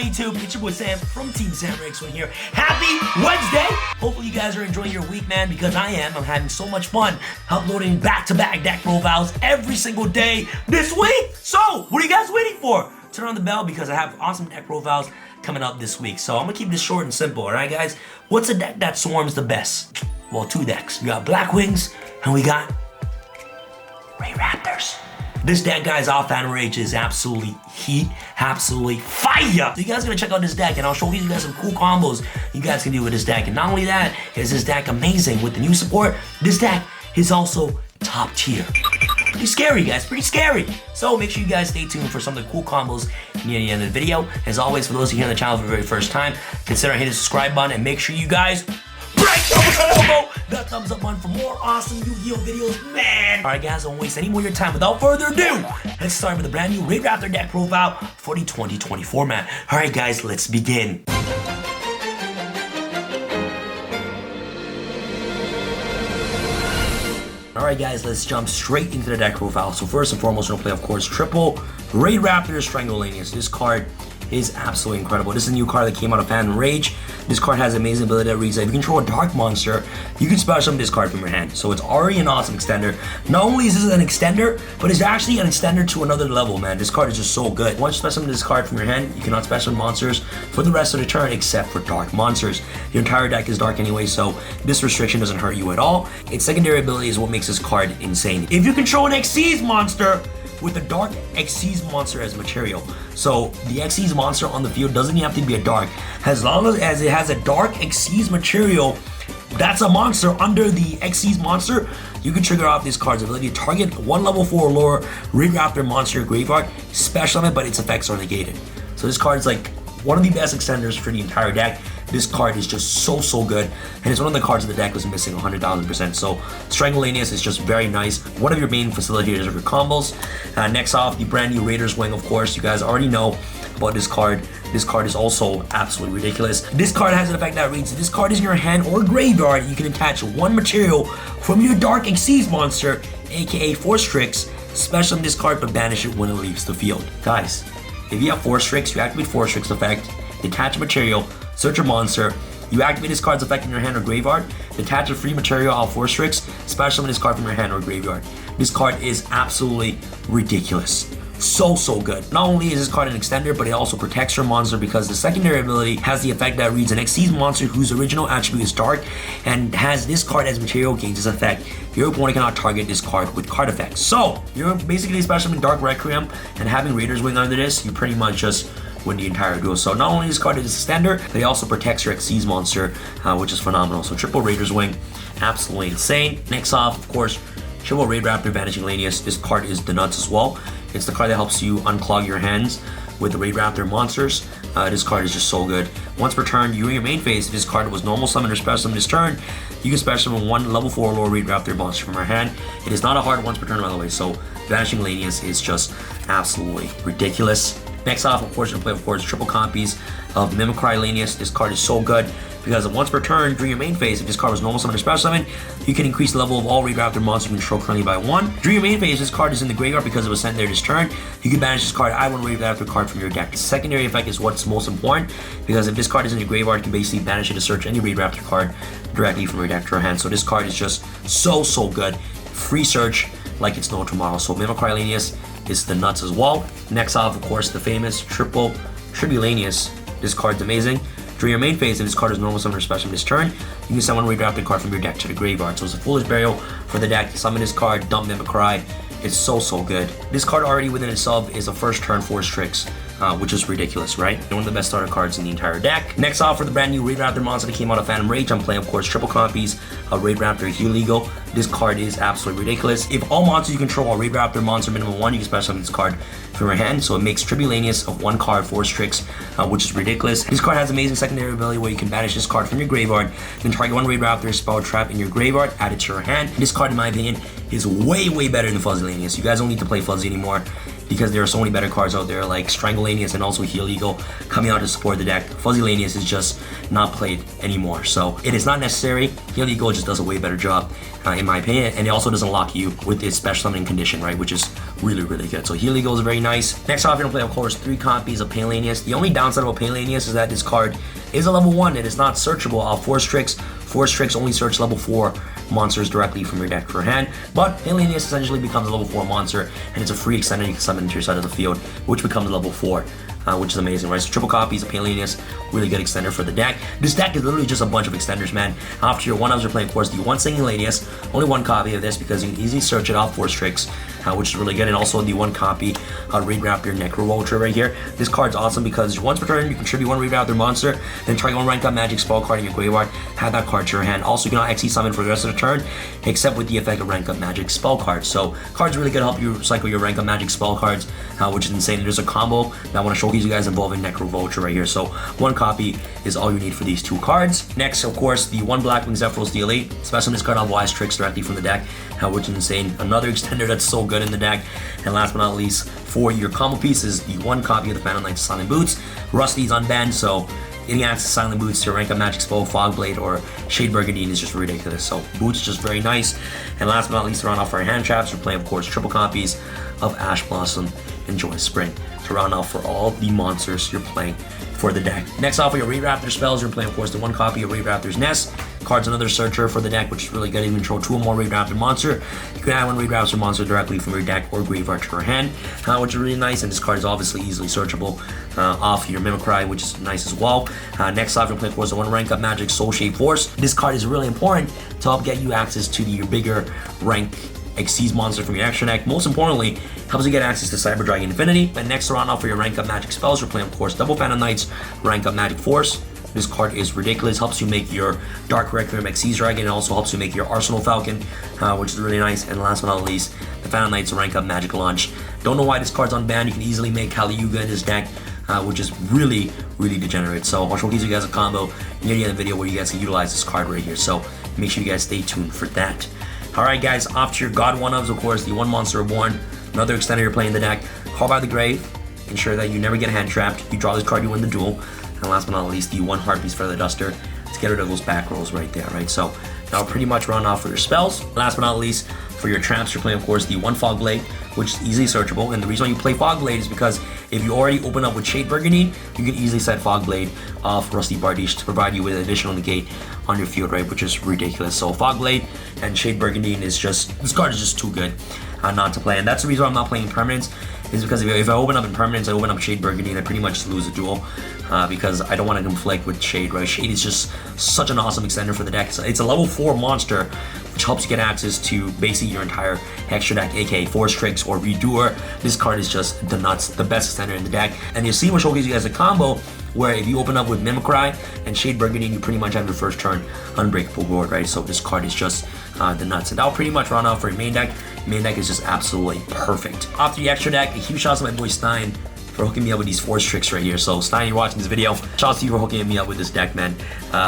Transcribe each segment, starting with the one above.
my YouTube? It's your boy Sam from Team Samurai X1 here. Happy Wednesday! Hopefully you guys are enjoying your week, man, because I am. I'm having so much fun uploading back-to-back deck profiles every single day this week. So, what are you guys waiting for? Turn on the bell because I have awesome deck profiles coming up this week. So I'm gonna keep this short and simple, alright guys? What's a deck that swarms the best? Well, two decks. We got Black Wings and we got RAIDRAPTORs. This deck, guys, off Fan Rage is absolutely heat, absolutely fire. So you guys are gonna check out this deck and I'll show you guys some cool combos you guys can do with this deck. And not only that, is this deck amazing with the new support, this deck is also top tier. Pretty scary, guys, pretty scary. So make sure you guys stay tuned for some of the cool combos near the end of the video. As always, for those of you here on the channel for the very first time, consider hitting the subscribe button and make sure you guys break that thumbs up button for more awesome Yu-Gi-Oh videos, man. Alright guys, don't waste any more of your time. Without further ado, let's start with a brand new RAIDRAPTOR deck profile for the 2020 format. Alright guys, let's begin. Alright guys, let's jump straight into the deck profile. So first and foremost, we're going to play, of course, triple RAIDRAPTOR Tribulanius. This card is absolutely incredible. This is a new card that came out of Fan Rage. This card has amazing ability that reads that if you control a dark monster, you can special summon this card from your hand. So it's already an awesome extender. Not only is this an extender, but it's actually an extender to another level, man. This card is just so good. Once you special summon this card from your hand, you cannot special summon monsters for the rest of the turn except for dark monsters. Your entire deck is dark anyway, so this restriction doesn't hurt you at all. Its secondary ability is what makes this card insane. If you control an Xyz monster with a dark Xyz monster as material. So the Xyz monster on the field doesn't have to be a dark. As long as it has a dark Xyz material, that's a monster under the Xyz monster, you can trigger off this card's ability to target one level 4 or lower RAIDRAPTOR monster graveyard, special summon, but its effects are negated. So this card is like one of the best extenders for the entire deck. This card is just so good, and it's one of the cards in the deck was missing 100,000%. So Tribulanius is just very nice. One of your main facilitators of your combos. Next off, the brand new Raiders Wing, of course. You guys already know about this card. This card is also absolutely ridiculous. This card has an effect that reads, if this card is in your hand or graveyard, you can attach one material from your dark Xyz monster, aka Force Tricks, special summon this card but banish it when it leaves the field. Guys, if you have Force Tricks, you activate Force Tricks effect, detach a material, search your monster, you activate this card's effect in your hand or graveyard, detach a free material out of Force Tricks, special summon this card from your hand or graveyard. This card is absolutely ridiculous. So good. Not only is this card an extender, but it also protects your monster because the secondary ability has the effect that reads an Xyz monster whose original attribute is dark and has this card as material gains this effect. Your opponent cannot target this card with card effects. So you're basically special in Dark Requiem and having Raiders Wing under this, you pretty much just win the entire duel. So not only is this card an extender, but it also protects your Xyz monster, which is phenomenal. So triple Raiders Wing, absolutely insane. Next off, of course, triple RAIDRAPTOR Untitled. This card is the nuts as well. It's the card that helps you unclog your hands with the RAIDRAPTOR monsters. This card is just so good. Once per turn, during your main phase, if this card was normal summon or special summon this turn, you can special summon one level 4 or lower RAIDRAPTOR monster from your hand. It is not a hard once per turn, by the way, so Untitled is just absolutely ridiculous. Next off, of course, you're going to play, triple copies of Mimicrylanius. This card is so good because once per turn during your main phase, if this card was normal summon or special summon, you can increase the level of all RAIDRAPTOR monsters you control currently by 1. During your main phase, this card is in the graveyard because it was sent there this turn. You can banish this card, add one RAIDRAPTOR card from your deck. The secondary effect is what's most important because if this card is in your graveyard, you can basically banish it to search any RAIDRAPTOR card directly from your deck to your hand. So this card is just so good. Free search like it's no tomorrow. So Mimicrylanius is the nuts as well. Next off, of course, the famous triple Tribulanius. This card's amazing. During your main phase, if this card is normal summon or special this turn, you can summon one RAIDRAPTOR card from your deck to the graveyard. So it's a foolish burial for the deck. Summon this card, dump Mimicry. It's so good. This card already within itself is a first turn Force Tricks, which is ridiculous, right? And one of the best starter cards in the entire deck. Next off, for the brand new RAIDRAPTOR monster that came out of Phantom Rage, I'm playing, of course, triple copies of RAIDRAPTOR Heal Eagle. This card is absolutely ridiculous. If all monsters you control are RAIDRAPTOR monster minimum 1, you can special summon this card from your hand. So it makes Tribulanius of 1 card Force Tricks, which is ridiculous. This card has amazing secondary ability where you can banish this card from your graveyard, then target one RAIDRAPTOR spell trap in your graveyard, add it to your hand. This card, in my opinion, is way better than Fuzzylanius. You guys don't need to play Fuzzy anymore because there are so many better cards out there like Strangulanius and also Heal Eagle coming out to support the deck. Fuzzylanius is just not played anymore, so it is not necessary. Heal Eagle just does a way better job in in my opinion, and it also doesn't lock you with its special summoning condition, right, which is really, really good. So Healy goes very nice. Next off, you're gonna play, of course, 3 copies of Tribulanius. The only downside of Tribulanius is that this card is a level 1. It is not searchable. 4 Strix. 4 Strix only search level 4 monsters directly from your deck for hand, but Tribulanius essentially becomes a level 4 monster, and it's a free extender you can summon into your side of the field, which becomes level 4. Which is amazing, right? So triple copies of Tribulanius, really good extender for the deck. This deck is literally just a bunch of extenders, man. After your 1-ups, you're playing, of course, the 1 Tribulanius, only 1 copy of this because you can easily search it off 4 Strix, which is really good, and also the 1 copy of RAIDRAPTOR Necrovulture right here. This card's awesome because once per turn, you contribute 1 RAIDRAPTOR monster, then try 1 rank up magic spell card in your graveyard, have that card to your hand. Also, you cannot XE summon for the rest of the turn, except with the effect of rank up magic spell cards. So, cards really good to help you cycle your rank up magic spell cards, which is insane. There's a combo that I want to showcase you guys involving Necrovulture right here. So, 1 copy is all you need for these 2 cards. Next, of course, the 1 Blackwing Zephyros the Elite. Special this card on Wise Tricks directly from the deck, which is insane. Another extender that's so good in the deck. And last but not least, for your combo pieces, the 1 copy of the Phantom Knights Silent Boots. Rusty's unbanned, so getting access to Silent Boots to rank up Magic Spell, Fogblade, or Shade Burgundy is just ridiculous. So Boots just very nice. And last but not least, to round off our hand traps, we're playing, of course, triple copies of Ash Blossom and Joyous Spring to round off for all the monsters you're playing for the deck. Next off, for your RAIDRAPTOR spells, you're playing, of course, the 1 copy of RAIDRAPTOR's Nest. Card's another searcher for the deck, which is really good. You can control 2 or more RAIDRAPTOR monster. You can add 1 RAIDRAPTOR monster directly from your deck or graveyard to your hand, which is really nice. And this card is obviously easily searchable off your Mimicry, which is nice as well. Next off, you're playing, of course, the 1 rank up magic Soul Shape Force. This card is really important to help get you access to your bigger rank Xyz monster from your extra deck. Most importantly, helps you get access to Cyber Dragon Infinity. And next to round off for your rank up magic spells, we're playing, of course, double Phantom Knights, rank up magic Force. This card is ridiculous. Helps you make your Dark Requiem Xyz Dragon, and also helps you make your Arsenal Falcon, which is really nice. And last but not least, the Phantom Knights rank up magic Launch. Don't know why this card's unbanned. You can easily make Kaliuga in this deck, which is really, really degenerate. So I'll showcase you guys a combo near the end of the video where you guys can utilize this card right here. So make sure you guys stay tuned for that. Alright guys, after your God 1-ups, of course, the 1 Monster Reborn, another extender you're playing in the deck, Call by the Grave, ensure that you never get hand trapped. You draw this card, you win the duel. And last but not least, the 1 Heartbeast Feather Duster to get rid of those back rolls right there, right? So that'll pretty much run off for your spells. Last but not least, for your traps, you're playing, of course, the 1 Fogblade, which is easily searchable. And the reason why you play Fogblade is because if you already open up with Shade Burgundy, you can easily set Fogblade off Rusty Bardiche to provide you with an additional negate on your field, right? Which is ridiculous. So Fogblade and Shade Burgundy is just, this card is just too good not to play. And that's the reason why I'm not playing permanents, is because if I open up in permanents, I open up Shade Burgundy and I pretty much lose a duel because I don't want to conflict with Shade, right? Shade is just such an awesome extender for the deck. It's a level 4 monster, which helps you get access to basically your entire extra deck, aka Force Tricks or Redoer. This card is just the nuts, the best extender in the deck. And you'll see what showcases you guys a combo where if you open up with Mimicry and Shade Burgundy, you pretty much have your first turn unbreakable board, right? So this card is just the nuts. And that'll pretty much run out for your main deck. Main deck is just absolutely perfect. After the extra deck, a huge shout out to my boy Stein for hooking me up with these Force Tricks right here. So Stein, you're watching this video, shout out to you for hooking me up with this deck, man.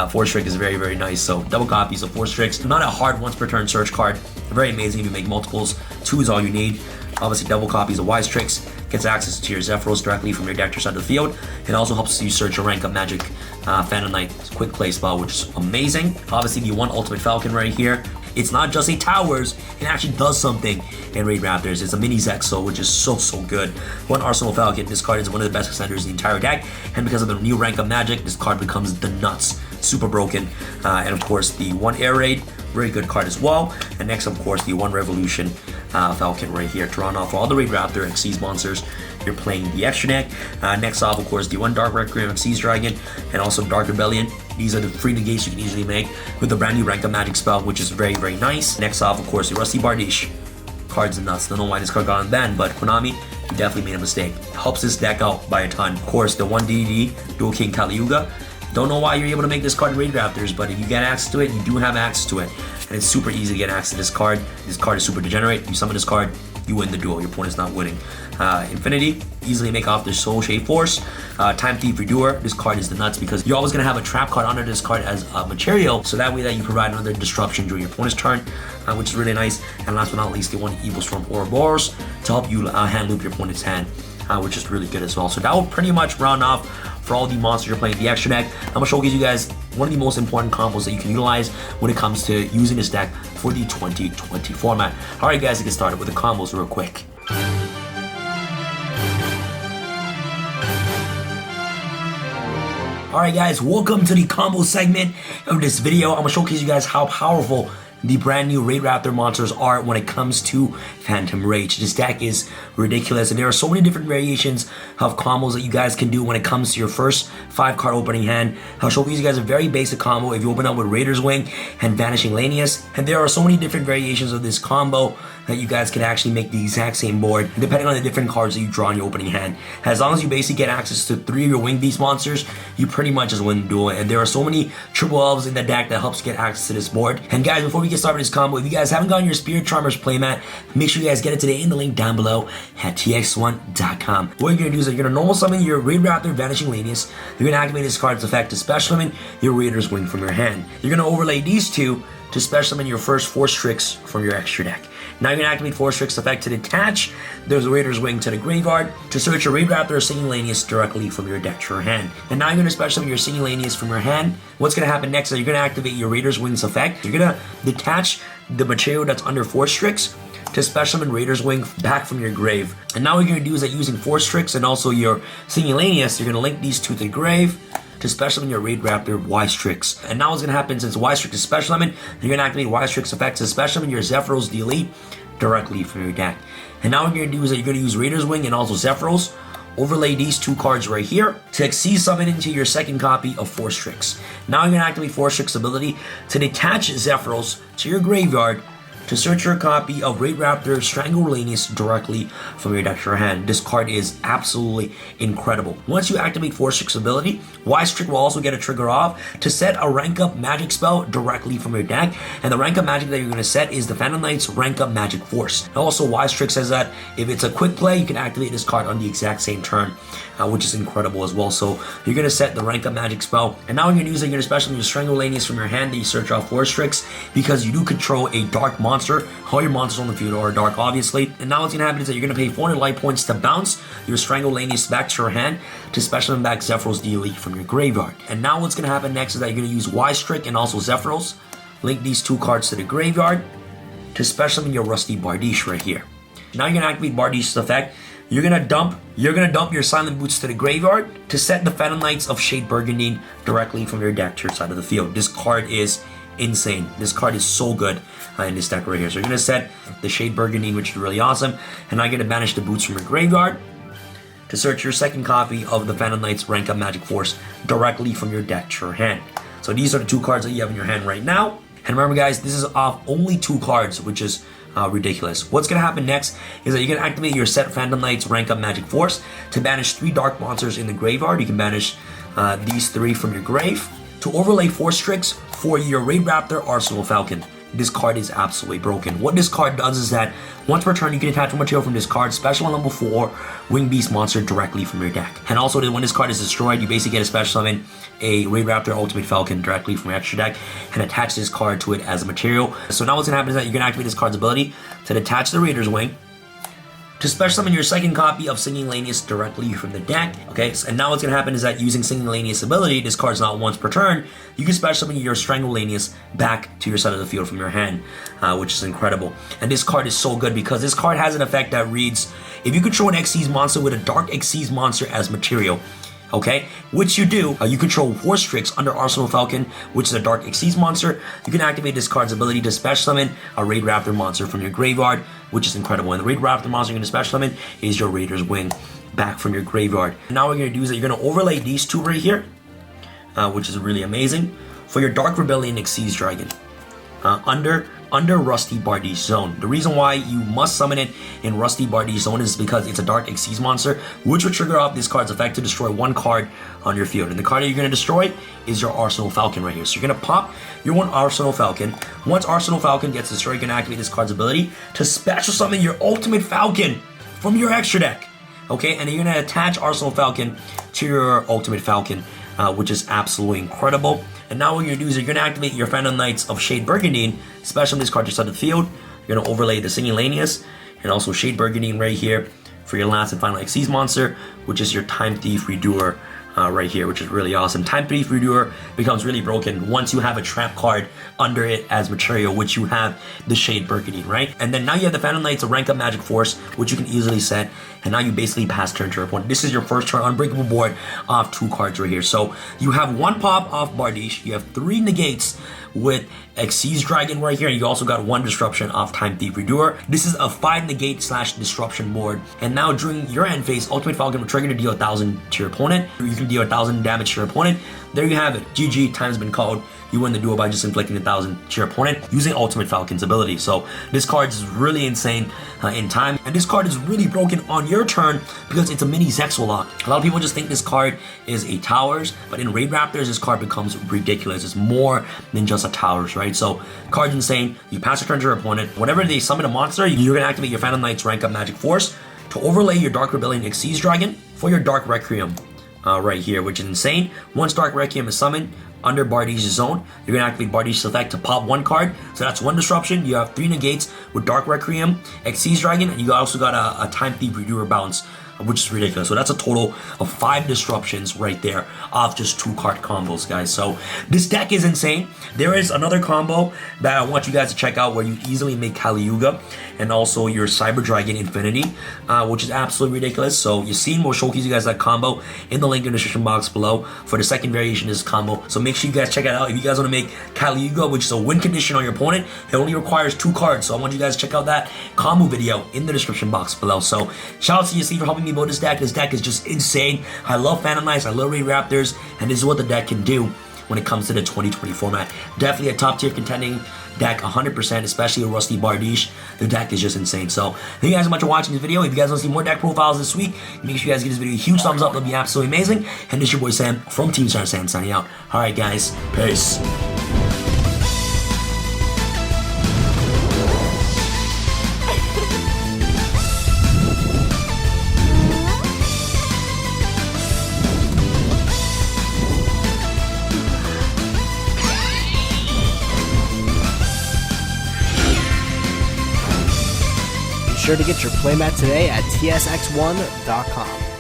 Force Trick is very, very nice. So double copies of Force Tricks. Not a hard once per turn search card. Very amazing if you make multiples. 2 is all you need. Obviously double copies of Wise Tricks. Gets access to your Zephyros directly from your deck to side of the field. It also helps you search your rank up magic Phantom Knight quick play spell, which is amazing. Obviously the 1 Ultimate Falcon right here. It's not just a towers, it actually does something in RAIDRAPTORs. It's a mini Zexo, which is so good. 1 Arsenal Falcon, this card is one of the best extenders in the entire deck, and because of the new rank of magic, this card becomes the nuts. Super broken. And of course, the 1 Air Raid, very good card as well. And next, of course, the 1 Revolution Falcon right here to run off all the RAIDRAPTOR Xyz monsters. You're playing the extra deck. Next off, of course, the 1 Dark Requiem Xyz Dragon and also Dark Rebellion. These are the free negates you can easily make with the brand new rank of magic spell, which is very, very nice. Next off, of course, the Rusty Bardiche. Cards and nuts. Don't know why this card got unbanned, but Konami, you definitely made a mistake. Helps this deck out by a ton. Of course, the 1 DD Dual King Kaliuga. Don't know why you're able to make this card in RAIDRAPTORs, but if you get access to it, you do have access to it. And it's super easy to get access to this card. This card is super degenerate. You summon this card, you win the duel. Your opponent's not winning. Infinity. Easily make off the Soul Shade Force. Time Thief Redoer. This card is the nuts because you're always going to have a trap card under this card as a material, so that way that you provide another disruption during your opponent's turn, which is really nice. And last but not least, the one Evil Storm Ouroboros to help you hand loop your opponent's hand, which is really good as well. So that will pretty much round off for all the monsters you're playing the extra deck. I'm going to showcase you guys one of the most important combos that you can utilize when it comes to using this deck for the 2020 format. Alright guys, let's get started with the combos real quick. Alright guys, welcome to the combo segment of this video. I'm going to showcase you guys how powerful the brand new RAIDRAPTOR monsters are when it comes to Phantom Rage. This deck is ridiculous, and there are so many different variations of combos that you guys can do when it comes to your first 5-card opening hand. I'll showcase you guys a very basic combo if you open up with Raider's Wing and Vanishingilanius, and there are so many different variations of this combo that you guys can actually make the exact same board depending on the different cards that you draw in your opening hand. As long as you basically get access to 3 of your Wing Beast monsters, you pretty much just win the duel. And there are so many triple elves in the deck that helps you get access to this board. And guys, before we get started with this combo, if you guys haven't gotten your Spirit Charmers playmat, make sure you guys get it today in the link down below at tx1.com. What you're gonna do is you're gonna normal summon your RAIDRAPTOR Vanishingilanius. You're gonna activate this card's effect to special summon your Raider's Wing from your hand. You're gonna overlay these two to special summon your first Force Tricks from your extra deck. Now you're going to activate Force Tricks effect to detach there's a Raider's Wing to the graveyard to search your RAIDRAPTOR or Singulanius directly from your deck to your hand. And now you're going to special summon your Singulanius from your hand. What's going to happen next is you're going to activate your Raider's Wings effect. You're going to detach the material that's under Force Tricks to special summon Raider's Wing back from your grave. And now what you're going to do is that using Force Tricks and also your Singulanius, you're going to link these two to the grave to special summon your RAIDRAPTOR Wise Tricks. And now what's going to happen, since Wise Tricks is special summon, you're going to activate Wise Tricks effect to special summon your Zephyros the Elite directly from your deck. And now what you're going to do is that you're going to use Raider's Wing and also Zephyros, overlay these two cards right here to Xyz summon into your second copy of Force Tricks. Now you're going to activate Force Tricks ability to detach Zephyros to your graveyard to search your copy of RAIDRAPTOR Tribulanius directly from your deck to your hand. This card is absolutely incredible. Once you activate Force Tricks ability, Wise Trick will also get a trigger off to set a rank up magic spell directly from your deck. And the rank up magic that you're going to set is the Phantom Knight's rank up magic force. And also Wise Trick says that if it's a quick play, you can activate this card on the exact same turn, which is incredible as well. So you're going to set the rank up magic spell. And now you're going to use it, you're going to special your Tribulanius from your hand that you search off Force Tricks because you do control a dark monster. All your monsters on the field are dark, obviously. And now what's going to happen is that you're going to pay 400 light points to bounce your Tribulanius back to your hand to special summon back Zephyros the Elite from your graveyard. And now what's going to happen next is that you're going to use Wise Trick and also Zephyros, link these two cards to the graveyard to special summon your Rusty Bardiche right here. Now you're going to activate Bardiche's effect. You're gonna dump your Silent Boots to the graveyard to set the Phantom Knights of Shade Burgundy directly from your deck to your side of the field. This card is insane. This card is so good in this deck right here. So you're gonna set the Shade Burgundy, which is really awesome, and now you're gonna banish the boots from your graveyard to search your second copy of the Phantom Knight's Rank Up Magic Force directly from your deck to your hand. So these are the 2 cards that you have in your hand right now. And remember guys, this is off only 2 cards, which is ridiculous. What's going to happen next is that you're going to activate your set Phantom Knight's Rank Up Magic Force to banish 3 dark monsters in the graveyard. You can banish these 3 from your grave to overlay Force Tricks for your RAIDRAPTOR Arsenal Falcon. This card is absolutely broken. What this card does is that once per turn, you can attach a material from this card, special on level 4, Wing Beast monster directly from your deck. And also, when this card is destroyed, you basically get a special summon a RAIDRAPTOR Ultimate Falcon directly from your extra deck and attach this card to it as a material. So now what's going to happen is that you're going to activate this card's ability to detach the Raider's Wing to special summon your second copy of Singulanius directly from the deck. Okay, so, and now what's going to happen is that using Singulanius ability, this card's not once per turn, you can special summon your Tribulanius back to your side of the field from your hand, which is incredible. And this card is so good because this card has an effect that reads, if you control an Xyz monster with a dark Xyz monster as material, okay, which you do, you control Force Tricks under Arsenal Falcon, which is a dark Xyz monster. You can activate this card's ability to special summon a RAIDRAPTOR monster from your graveyard, which is incredible. And the RAIDRAPTOR monster you're going to special summon is your Raider's Wing back from your graveyard. Now what you're going to do is that you're going to overlay these 2 right here, which is really amazing, for your Dark Rebellion Xyz Dragon under Rusty Bardiche Zone. The reason why you must summon it in Rusty Bardiche Zone is because it's a dark Xyz monster, which will trigger off this card's effect to destroy 1 card on your field. And the card that you're going to destroy is your Arsenal Falcon right here. So you're going to pop your 1 Arsenal Falcon. Once Arsenal Falcon gets destroyed, you're going to activate this card's ability to special summon your Ultimate Falcon from your extra deck Okay, and then you're gonna attach Arsenal Falcon to your Ultimate Falcon, which is absolutely incredible. And now what you're gonna do is you're gonna activate your Phantom Knights of Shade Burgundy, special this card to start the field. You're gonna overlay the Tribulanius and also Shade Burgundy right here for your last and final Xyz monster, which is your Time Thief Redoer right here, which is really awesome. Time Thief Redoer becomes really broken once you have a trap card under it as material, which you have the Shade Burgundy, right? And then now you have the Phantom Knights of Rank Up Magic Force, which you can easily set, and now you basically pass turn to your opponent. This is your first turn unbreakable board off 2 cards right here. So you have 1 pop off Bardiche, you have 3 negates with Xyz Dragon right here, and you also got 1 disruption off Time Thief Redoer. This is a 5 negate / disruption board. And now during your end phase, Ultimate Falcon will trigger to deal 1,000 to your opponent. You can deal 1,000 damage to your opponent. There you have it. GG, time's been called. You win the duel by just inflicting 1,000 to your opponent using Ultimate Falcon's ability. So this card is really insane in time. And this card is really broken on your turn because it's a mini Zexalock. A lot of people just think this card is a Towers, but in RAIDRAPTORs, this card becomes ridiculous. It's more than just a Towers, right? So card's insane. You pass your turn to your opponent. Whenever they summon a monster, you're gonna activate your Phantom Knights Rank Up Magic Force to overlay your Dark Rebellion Xyz Dragon for your Dark Requiem right here, which is insane. Once Dark Requiem is summoned under Bardiche's zone, you're gonna activate Bardiche's effect to pop 1 card. So that's 1 disruption. You have 3 negates with Dark Requiem, Xyz Dragon, and you also got a Time Thief Redoer bounce, which is ridiculous. So that's a total of 5 disruptions right there off just 2 card combos, guys. So this deck is insane. There is another combo that I want you guys to check out where you easily make Kali Yuga and also your Cyber Dragon Infinity, which is absolutely ridiculous. So you've seen, we'll showcase you guys that combo in the link in the description box below for the second variation of this combo. So make sure you guys check it out. If you guys want to make Kali Yuga, which is a win condition on your opponent, it only requires 2 cards. So I want you guys to check out that combo video in the description box below. So shout out to you, Steve, for helping me build this deck. This deck is just insane. I love Phantom Knights, I love RAIDRAPTORs, and this is what the deck can do when it comes to the 2020 format. Definitely a top tier contending deck, 100%, especially with Rusty Bardiche. The deck is just insane. So thank you guys so much for watching this video. If you guys want to see more deck profiles this week, make sure you guys give this video a huge thumbs up. That'll be absolutely amazing. And this is your boy Sam from Team Star Sam signing out. Alright guys, peace. Be sure to get your playmat today at tsx1.com.